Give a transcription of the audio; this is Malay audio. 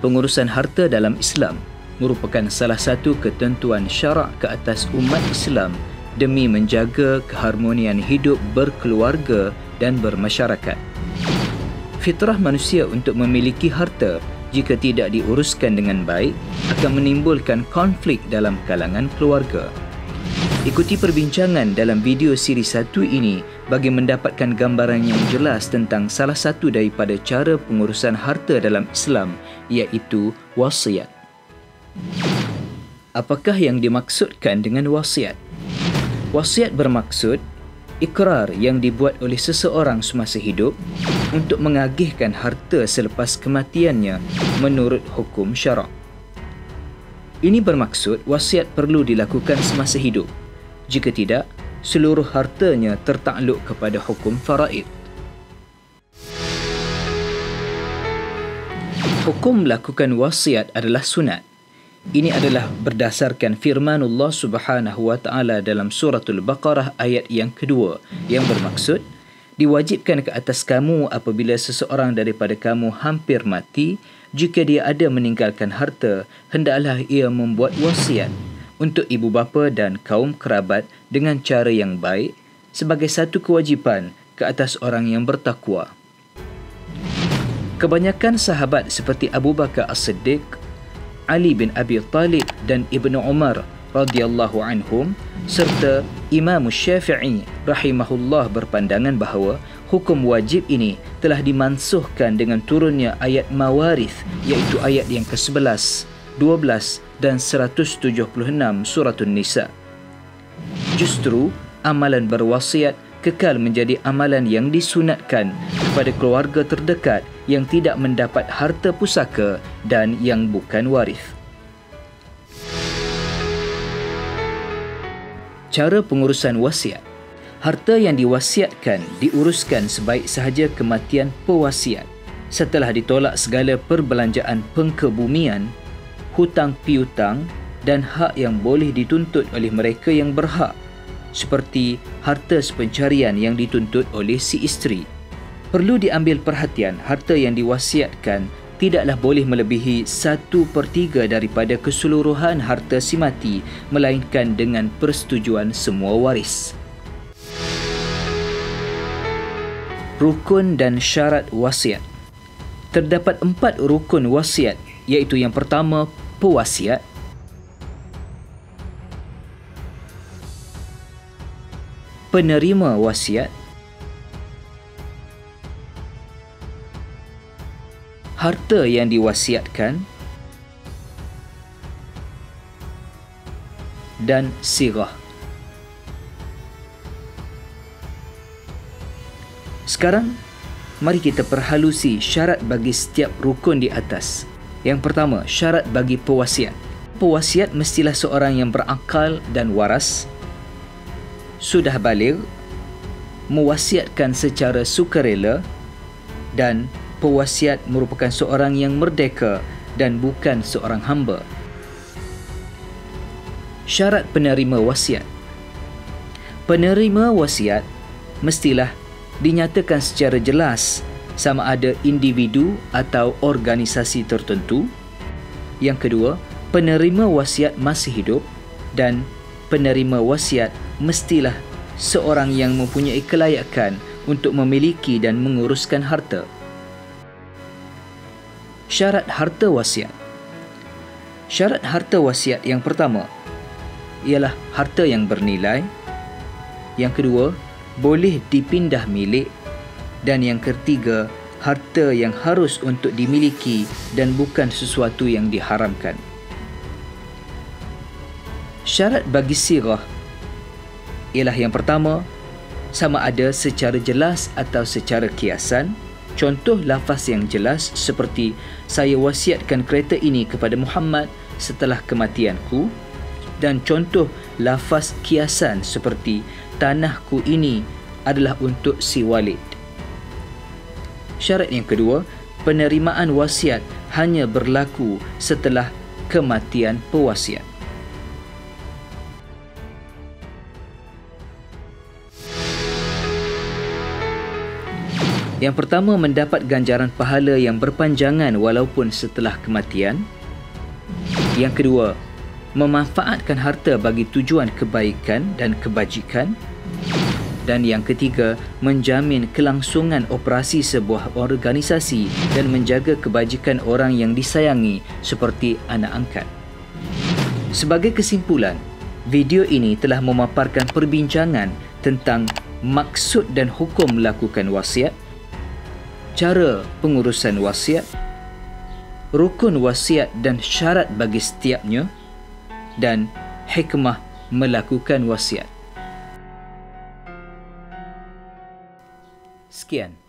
pengurusan harta dalam Islam merupakan salah satu ketentuan syarak ke atas umat Islam demi menjaga keharmonian hidup berkeluarga dan bermasyarakat. Fitrah manusia untuk memiliki harta jika tidak diuruskan dengan baik akan menimbulkan konflik dalam kalangan keluarga. Ikuti perbincangan dalam video siri 1 ini bagi mendapatkan gambaran yang jelas tentang salah satu daripada cara pengurusan harta dalam Islam, iaitu wasiat. Apakah yang dimaksudkan dengan wasiat? Wasiat bermaksud ikrar yang dibuat oleh seseorang semasa hidup untuk mengagihkan harta selepas kematiannya menurut hukum syarak. Ini bermaksud wasiat perlu dilakukan semasa hidup. Jika tidak, seluruh hartanya tertakluk kepada hukum faraid. Hukum melakukan wasiat adalah sunat. Ini adalah berdasarkan firman Allah Subhanahu wa taala dalam suratul Baqarah ayat yang kedua yang bermaksud diwajibkan ke atas kamu apabila seseorang daripada kamu hampir mati, jika dia ada meninggalkan harta, hendaklah ia membuat wasiat untuk ibu bapa dan kaum kerabat dengan cara yang baik sebagai satu kewajipan ke atas orang yang bertakwa. Kebanyakan sahabat seperti Abu Bakar As-Siddiq, Ali bin Abi Talib dan Ibnu Umar radhiyallahu anhum serta Imam Syafi'i rahimahullah berpandangan bahawa hukum wajib ini telah dimansuhkan dengan turunnya ayat mawarith, iaitu ayat yang ke-11, 12 dan 176 surah An-Nisa. Justru amalan berwasiat kekal menjadi amalan yang disunatkan kepada keluarga terdekat yang tidak mendapat harta pusaka dan yang bukan waris. Cara pengurusan wasiat. Harta yang diwasiatkan diuruskan sebaik sahaja kematian pewasiat setelah ditolak segala perbelanjaan pengkebumian, hutang piutang dan hak yang boleh dituntut oleh mereka yang berhak, seperti harta sepencarian yang dituntut oleh si isteri. Perlu diambil perhatian, harta yang diwasiatkan tidaklah boleh melebihi 1/3 daripada keseluruhan harta si mati, melainkan dengan persetujuan semua waris. Rukun dan syarat wasiat. Terdapat 4 rukun wasiat, iaitu yang pertama, pewasiat, penerima wasiat, harta yang diwasiatkan, dan sirah. Sekarang, mari kita perhalusi syarat bagi setiap rukun di atas. Yang pertama, syarat bagi pewasiat. Pewasiat mestilah seorang yang berakal dan waras, sudah baligh, mewasiatkan secara sukarela, dan pewasiat merupakan seorang yang merdeka dan bukan seorang hamba. Syarat penerima wasiat. Penerima wasiat mestilah dinyatakan secara jelas sama ada individu atau organisasi tertentu. Yang kedua, penerima wasiat masih hidup, dan penerima wasiat mestilah seorang yang mempunyai kelayakan untuk memiliki dan menguruskan harta. Syarat harta wasiat. Syarat harta wasiat yang pertama ialah harta yang bernilai. Yang kedua, boleh dipindah milik. Dan yang ketiga, harta yang harus untuk dimiliki dan bukan sesuatu yang diharamkan. Syarat bagi sirah ialah yang pertama, sama ada secara jelas atau secara kiasan. Contoh lafaz yang jelas seperti, saya wasiatkan kereta ini kepada Muhammad setelah kematianku. Dan contoh lafaz kiasan seperti, tanahku ini adalah untuk si Walid. Syarat yang kedua, penerimaan wasiat hanya berlaku setelah kematian pewasiat. Yang pertama, mendapat ganjaran pahala yang berpanjangan walaupun setelah kematian. Yang kedua, memanfaatkan harta bagi tujuan kebaikan dan kebajikan. Dan yang ketiga, menjamin kelangsungan operasi sebuah organisasi dan menjaga kebajikan orang yang disayangi seperti anak angkat. Sebagai kesimpulan, video ini telah memaparkan perbincangan tentang maksud dan hukum melakukan wasiat, cara pengurusan wasiat, rukun wasiat dan syarat bagi setiapnya, dan hikmah melakukan wasiat. Sekian.